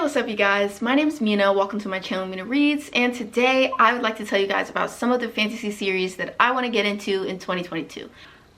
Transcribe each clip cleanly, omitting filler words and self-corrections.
what's up you guys? My name is Mina. Welcome to my channel, Mina Reads, and today I would like to tell you guys about some of the fantasy series that I want to get into in 2022.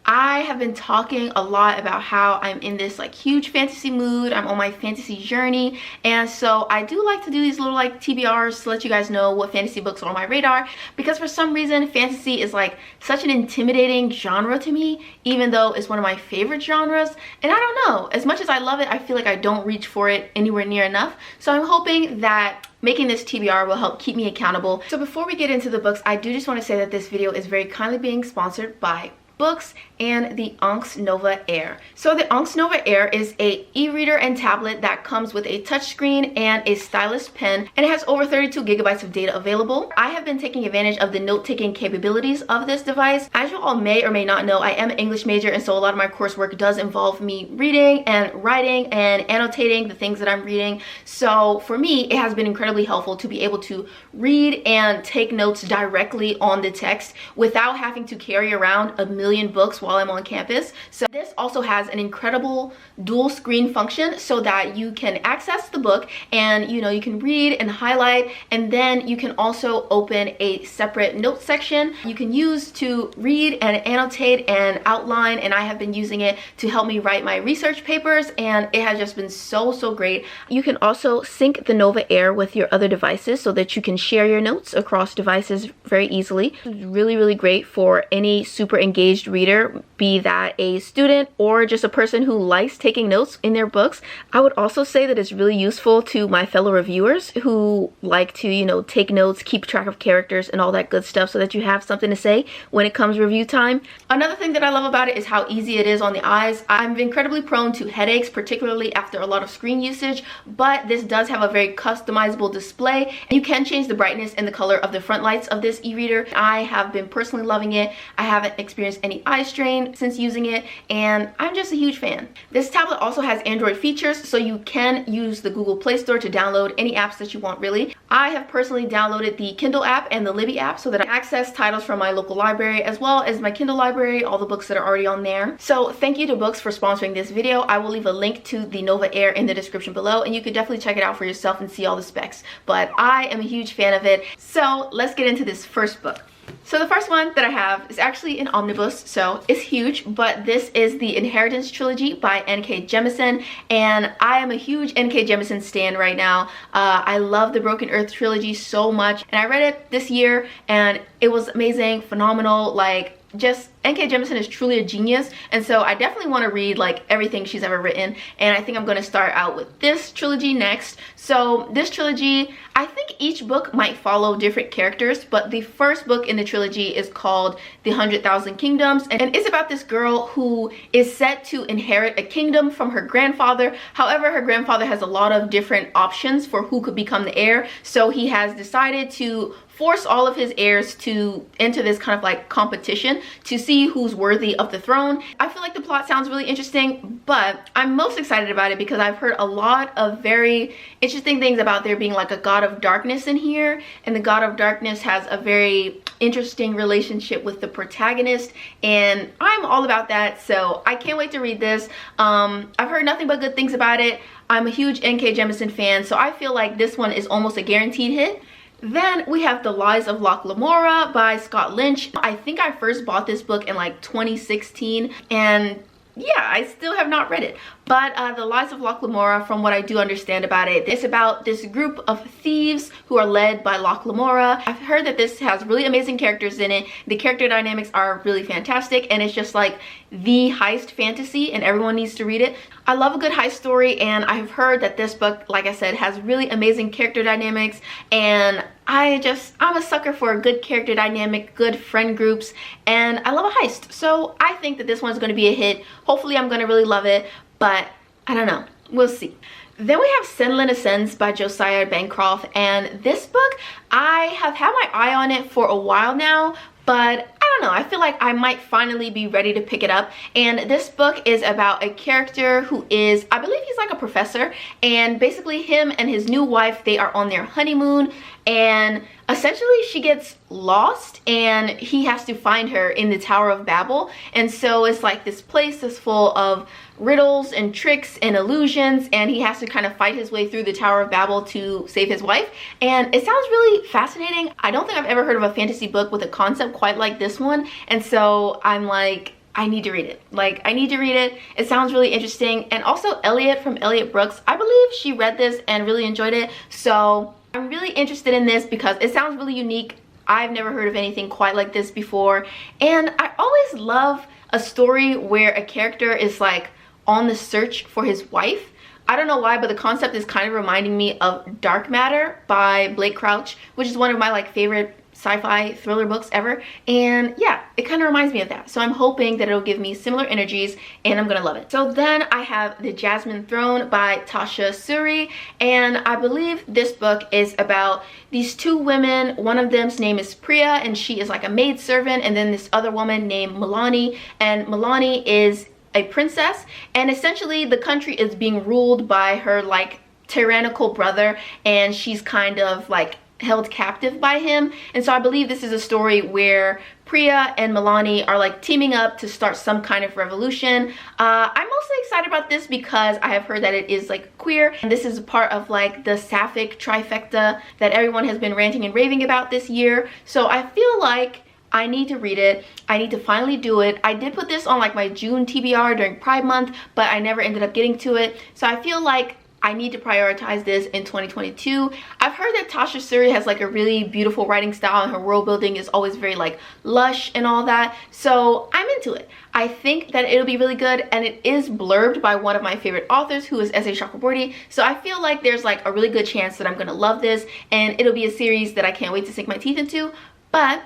I have been talking a lot about how I'm in this like huge fantasy mood. I'm on my fantasy journey, and so I do like to do these little like TBRs to let you guys know what fantasy books are on my radar, because for some reason fantasy is like such an intimidating genre to me, even though it's one of my favorite genres. And I don't know, as much as I love it, I feel like I don't reach for it anywhere near enough. So I'm hoping that making this TBR will help keep me accountable. So before we get into the books, I do just want to say that this video is very kindly being sponsored by Boox and the Boox Nova Air. So the Boox Nova Air is a e-reader and tablet that comes with a touchscreen and a stylus pen, and it has over 32 gigabytes of data available. I have been taking advantage of the note-taking capabilities of this device. As you all may or may not know, I am an English major, and so a lot of my coursework does involve me reading and writing and annotating the things that I'm reading. So for me, it has been incredibly helpful to be able to read and take notes directly on the text without having to carry around a million books while I'm on campus. So this also has an incredible dual screen function so that you can access the book and you can read and highlight, and then you can also open a separate note section you can use to read and annotate and outline. And I have been using it to help me write my research papers, and it has just been so great. You can also sync the Nova Air with your other devices so that you can share your notes across devices very easily. It's really great for any super engaged reader, be that a student or just a person who likes taking notes in their books. I would also say that it's really useful to my fellow reviewers who like to, take notes, keep track of characters and all that good stuff, so that you have something to say when it comes review time. Another thing that I love about it is how easy it is on the eyes. I'm incredibly prone to headaches, particularly after a lot of screen usage, but this does have a very customizable display. You can change the brightness and the color of the front lights of this e-reader. I have been personally loving it. I haven't experienced any eye strain since using it, and I'm just a huge fan. This tablet also has Android features, so you can use the Google Play Store to download any apps that you want, really. I have personally downloaded the Kindle app and the Libby app so that I access titles from my local library as well as my Kindle library, all the books that are already on there. So thank you to Boox for sponsoring this video. I will leave a link to the Nova Air in the description below, and you could definitely check it out for yourself and see all the specs. But I am a huge fan of it. So let's get into this first book. So the first one that I have is actually an omnibus, so it's huge, but this is the Inheritance trilogy by N.K. Jemisin, and I am a huge N.K. Jemisin stan right now. I love the Broken Earth trilogy so much, and I read it this year and it was amazing, phenomenal. Like, just N.K. Jemisin is truly a genius, and so I definitely want to read like everything she's ever written, and I think I'm going to start out with this trilogy next. So this trilogy, I think each book might follow different characters, but the first book in the trilogy is called The 100,000 Kingdoms, and it's about this girl who is set to inherit a kingdom from her grandfather. However, her grandfather has a lot of different options for who could become the heir, so he has decided to force all of his heirs to enter this kind of like competition to see who's worthy of the throne. I feel like the plot sounds really interesting, but I'm most excited about it because I've heard a lot of very interesting things about there being like a god of darkness in here, and the god of darkness has a very interesting relationship with the protagonist, and I'm all about that, so I can't wait to read this. I've heard nothing but good things about it. I'm a huge N.K. Jemisin fan, so I feel like this one is almost a guaranteed hit. Then we have The Lies of Locke Lamora by Scott Lynch. I think I first bought this book in like 2016, and yeah, I still have not read it. But The Lies of Locke Lamora, from what I do understand about it, it's about this group of thieves who are led by Locke Lamora. I've heard that this has really amazing characters in it. The character dynamics are really fantastic, and it's just like the heist fantasy, and everyone needs to read it. I love a good heist story, and I've heard that this book, like I said, has really amazing character dynamics, and I'm a sucker for a good character dynamic, good friend groups, and I love a heist. So I think that this one's going to be a hit. Hopefully I'm going to really love it, but I don't know. We'll see. Then we have Senlin Ascends by Josiah Bancroft, and this book, I have had my eye on it for a while now, but I don't know, I feel like I might finally be ready to pick it up. And this book is about a character who is, I believe he's like a professor, and basically him and his new wife, they are on their honeymoon, and essentially she gets lost and he has to find her in the Tower of Babel. And so it's like this place that's full of riddles and tricks and illusions, and he has to kind of fight his way through the Tower of Babel to save his wife. And it sounds really fascinating. I don't think I've ever heard of a fantasy book with a concept quite like this one, and so I'm like, I need to read it. Like, I need to read it. It sounds really interesting. And also Elliot from Elliot Brooks, I believe she read this and really enjoyed it, so I'm really interested in this because it sounds really unique. I've never heard of anything quite like this before, and I always love a story where a character is like on the search for his wife. I don't know why, but the concept is kind of reminding me of Dark Matter by Blake Crouch, which is one of my like favorite sci-fi thriller books ever. And yeah, it kind of reminds me of that. So I'm hoping that it'll give me similar energies and I'm gonna love it. So then I have The Jasmine Throne by Tasha Suri, and I believe this book is about these two women. One of them's name is Priya, and she is like a maid servant, and then this other woman named Milani, and Milani is a princess, and essentially the country is being ruled by her like tyrannical brother, and she's kind of like held captive by him. And so I believe this is a story where Priya and Milani are like teaming up to start some kind of revolution. I'm mostly excited about this because I have heard that it is like queer, and this is a part of like the sapphic trifecta that everyone has been ranting and raving about this year. So I feel like I need to read it. I need to finally do it. I did put this on like my June TBR during Pride Month, but I never ended up getting to it. So I feel like I need to prioritize this in 2022. I've heard that Tasha Suri has like a really beautiful writing style, and her world building is always very like lush and all that. So I'm into it. I think that it'll be really good, and it is blurbed by one of my favorite authors, who is S.A. Chakraborty. So I feel like there's like a really good chance that I'm gonna love this, and it'll be a series that I can't wait to sink my teeth into. But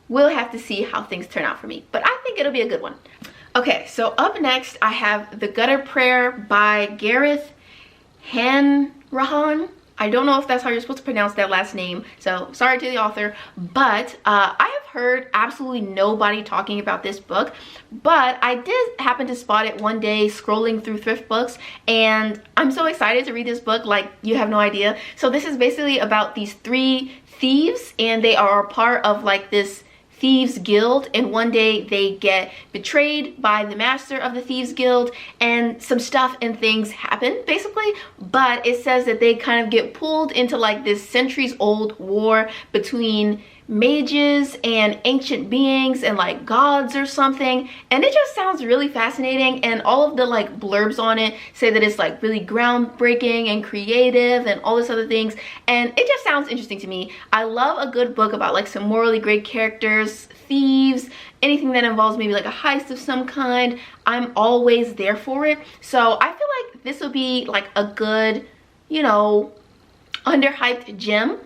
we'll have to see how things turn out for me. But I think it'll be a good one. Okay, so up next I have The Gutter Prayer by Gareth Hanrahan. I don't know if that's how you're supposed to pronounce that last name, so sorry to the author. But I have heard absolutely nobody talking about this book, but I did happen to spot it one day scrolling through thrift books, and I'm so excited to read this book like you have no idea. So this is basically about these three thieves, and they are a part of like this thieves guild, and one day they get betrayed by the master of the thieves guild, and some stuff and things happen basically. But it says that they kind of get pulled into like this centuries old war between mages and ancient beings and like gods or something, and it just sounds really fascinating. And all of the like blurbs on it say that it's like really groundbreaking and creative and all this other things, and it just sounds interesting to me. I love a good book about like some morally great characters, thieves, anything that involves maybe like a heist of some kind. I'm always there for it. So I feel like this will be like a good, you know, underhyped gem.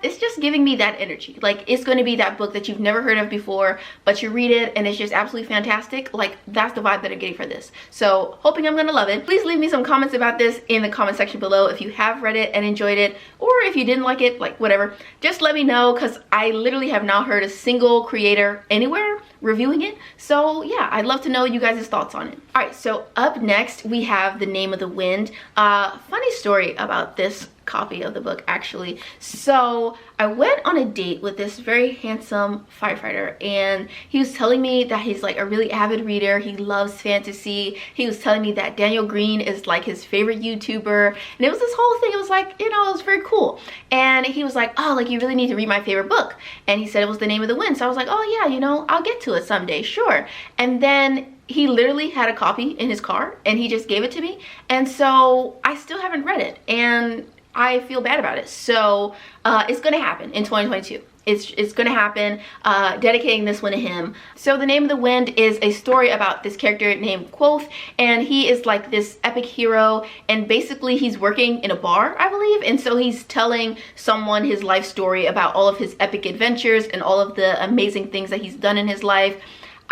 It's just giving me that energy. Like, it's going to be that book that you've never heard of before, but you read it and it's just absolutely fantastic. Like, that's the vibe that I'm getting for this. So hoping I'm gonna love it. Please leave me some comments about this in the comment section below if you have read it and enjoyed it, or if you didn't like it, like whatever. Just let me know, because I literally have not heard a single creator anywhere reviewing it. So yeah, I'd love to know you guys' thoughts on it. All right, so up next we have The Name of the Wind. Funny story about this copy of the book actually. So I went on a date with this very handsome firefighter, and he was telling me that he's like a really avid reader. He loves fantasy. He was telling me that Daniel Green is like his favorite YouTuber, and it was this whole thing. It was like, you know, it was very cool. And he was like, oh, like you really need to read my favorite book, and he said it was The Name of the Wind. So I was like, oh yeah, you know, I'll get to it someday, sure. And then he literally had a copy in his car and he just gave it to me, and so I still haven't read it, and I feel bad about it. So it's gonna happen in 2022. It's gonna happen. Dedicating this one to him. So The Name of the Wind is a story about this character named Quoth, and he is like this epic hero, and basically he's working in a bar, I believe, and so he's telling someone his life story about all of his epic adventures and all of the amazing things that he's done in his life.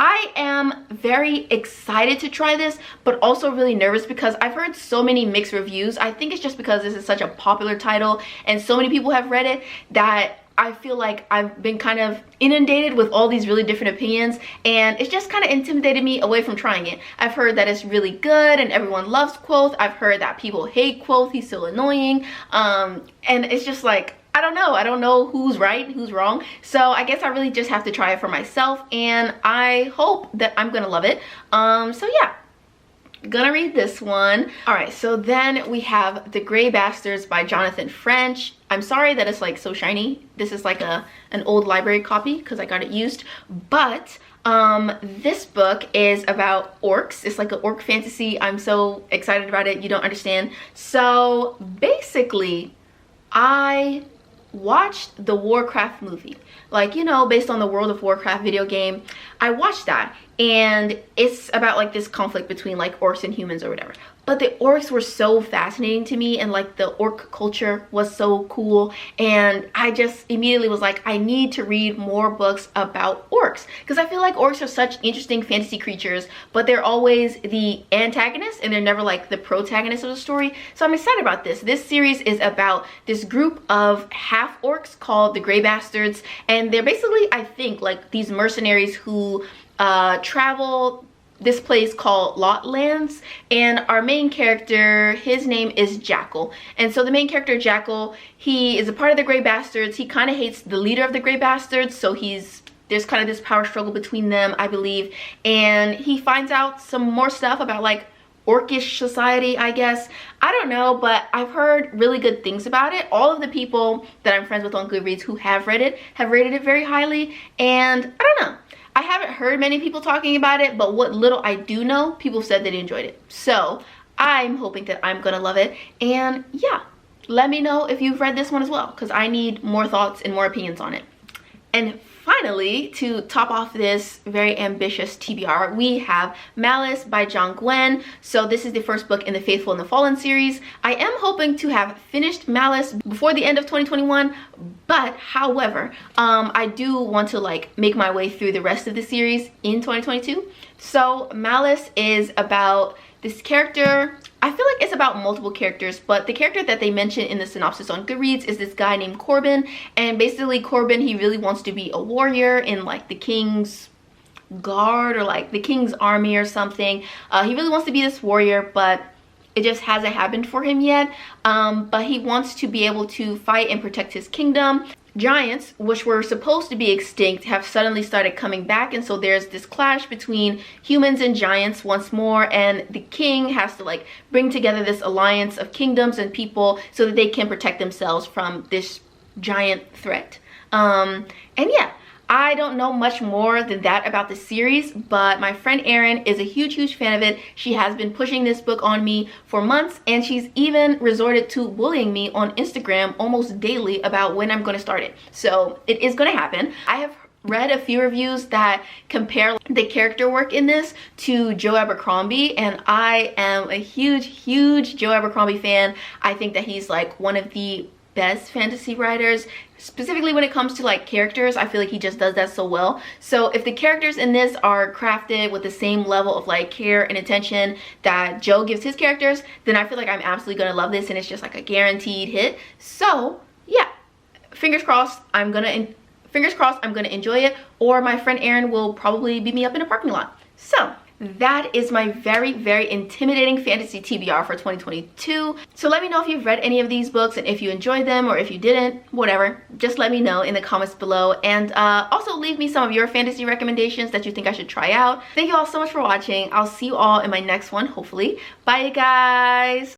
I am very excited to try this, but also really nervous because I've heard so many mixed reviews. I think it's just because this is such a popular title and so many people have read it that I feel like I've been kind of inundated with all these really different opinions, and it's just kind of intimidated me away from trying it. I've heard that it's really good and everyone loves Quoth. I've heard that people hate Quoth, he's so annoying, and it's just like, I don't know who's right, who's wrong. So I guess I really just have to try it for myself, and I hope that I'm gonna love it. So yeah, gonna read this one. All right, so then we have The Grey Bastards by Jonathan French. I'm sorry that it's like so shiny. This is like an old library copy because I got it used, but this book is about orcs. It's like an orc fantasy. I'm so excited about it, you don't understand. So basically, I watched the Warcraft movie, like, you know, based on the World of Warcraft video game. I watched that, and it's about like this conflict between like orcs and humans or whatever. But the orcs were so fascinating to me, and like the orc culture was so cool, and I just immediately was like, I need to read more books about orcs, because I feel like orcs are such interesting fantasy creatures, but they're always the antagonist and they're never like the protagonist of the story. So I'm excited about this. This series is about this group of half orcs called the Grey Bastards, and they're basically, I think, like these mercenaries who travel this place called Lotlands, and our main character, his name is Jackal. And so the main character, Jackal, he is a part of the Grey Bastards. He kind of hates the leader of the Grey Bastards, so there's kind of this power struggle between them, I believe, and he finds out some more stuff about like orcish society, I guess. I don't know, but I've heard really good things about it. All of the people that I'm friends with on Goodreads who have read it have rated it very highly, and I don't know, I haven't heard many people talking about it, but what little I do know, people said they enjoyed it. So I'm hoping that I'm gonna love it. And yeah, let me know if you've read this one as well, because I need more thoughts and more opinions on it. And finally, to top off this very ambitious TBR, we have Malice by John Gwynne. So this is the first book in the Faithful and the Fallen series. I am hoping to have finished Malice before the end of 2021, but however, I do want to like make my way through the rest of the series in 2022. So Malice is about this character. I feel like it's about multiple characters, but the character that they mention in the synopsis on Goodreads is this guy named Corbin. And basically Corbin, he really wants to be a warrior in like the king's guard or like the king's army or something. He really wants to be this warrior, but it just hasn't happened for him yet. But he wants to be able to fight and protect his kingdom. Giants, which were supposed to be extinct, have suddenly started coming back, and so there's this clash between humans and giants once more, and the king has to like bring together this alliance of kingdoms and people so that they can protect themselves from this giant threat. And yeah, I don't know much more than that about the series, but my friend Erin is a huge fan of it. She has been pushing this book on me for months, and she's even resorted to bullying me on Instagram almost daily about when I'm going to start it. So it is going to happen. I have read a few reviews that compare the character work in this to Joe Abercrombie, and I am a huge Joe Abercrombie fan. I think that he's like one of the best fantasy writers, specifically when it comes to like characters. I feel like he just does that so well. So if the characters in this are crafted with the same level of like care and attention that Joe gives his characters, then I feel like I'm absolutely gonna love this, and it's just like a guaranteed hit. So yeah, fingers crossed I'm gonna enjoy it, or my friend Erin will probably beat me up in a parking lot. So that is my very intimidating fantasy TBR for 2022. So let me know if you've read any of these books, and if you enjoyed them, or if you didn't, whatever. Just let me know in the comments below, and also leave me some of your fantasy recommendations that you think I should try out. Thank you all so much for watching. I'll see you all in my next one, hopefully. Bye guys!